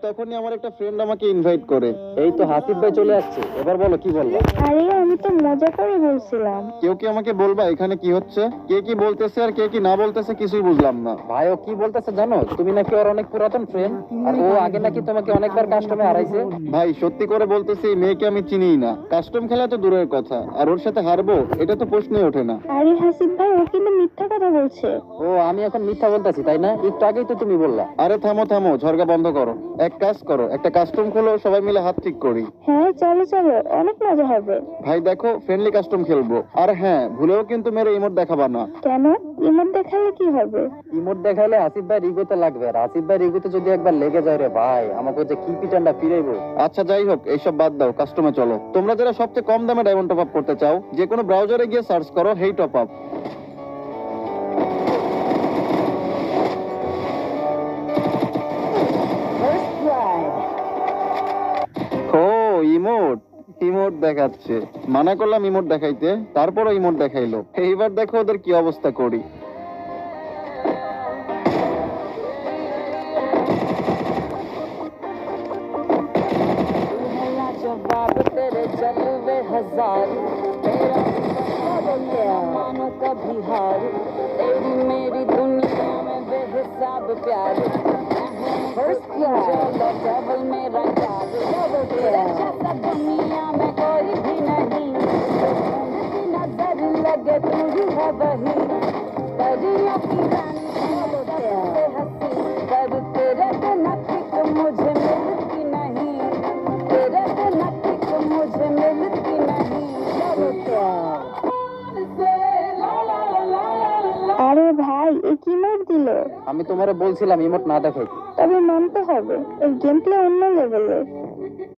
তখনই আমার একটা ফ্রেন্ড আমাকে ইনভাইট করে। এই তো হাসিফ ভাই চলে আসছে, এবার বলো কি বলবা। আরে আমি তো মজা করে বলছিলাম। কেউ কি আমাকে বলবা এখানে কি হচ্ছে? কে কি বলতেছে আর কে কি না বলতেছে কিছুই বুঝলাম না। ভাই ও কি বলতেছে জানো, তুমি নাকি ওর অনেক পুরাতন ফ্রেন্ড, আর ও আগে নাকি তোমাকে অনেকবার কাস্টমে হারাইছে। ভাই সত্যি করে বলতেছি এই মেয়েকে আমি চিনিই না। কাস্টম খেলা তো দূরের কথা, আর ওর সাথে হারবো এটা তো প্রশ্নই ওঠে না। আরে হাসিফ ভাই ও কিন্তু মিথ্যা কথা বলছে। ও আমি এখন মিথ্যা বলতেছি তাই না? একটু আগেই তো তুমি বললা। আরে থামো থামো, ঝরগা বন্ধ করো। এক কাজ করো, একটা কাস্টম খোলো, সবাই মিলে হাত ঠিক করি। হ্যাঁ চলো চলো, অনেক মজা হবে। ভাই দেখো, ফ্রেন্ডলি কাস্টম খেলবো। আর হ্যাঁ, ভুলেও কিন্তু মেরে ইমোট দেখাবা না। কেন? ইমোট দেখালে কি হবে? ইমোট দেখাইলে আসিফ ভাই ইগোতে লাগবে, আর আসিফ ভাই ইগোতে যদি একবার লেগে যায় রে ভাই, আমাকে যে কি পিটানটা ফিরাইবো। আচ্ছা যাই হোক, এইসব বাদ দাও, কাস্টমে চলো। তোমরা যারা সবচেয়ে কম দামে ডায়মন্ড টপ আপ করতে চাও, যে কোনো ব্রাউজারে গিয়ে সার্চ করো হেই টপ আপ। ও ইমোট, ইমোট দেখাচ্ছে। মানা করলাম ইমোট দেখাইতে, তারপরও ইমোট দেখাইলো। এইবার দেখো ওদের কি অবস্থা করি। जवाब तेरे जलवे हजार, तेरा मानो कभी हार, तेरी मेरी दुनिया में बेहिसाब प्यार। डबल मेरा यार, तेरे जैसा दुनिया में कोई भी नहीं, की नजर लगे तू ही है वही, परियों की रानी सबसे हंसी, पर तेरे बिना ठीक मुझे मिलती नहीं, तेरे बिना ठीक मुझे मिलती नहीं। আরে ভাই এ কি মোট দিল? আমি তোমারে বলছিলাম ইমোট না দেখাইতে। তবে মানতে হবে এই গেম প্লে অন্য লেভেলের।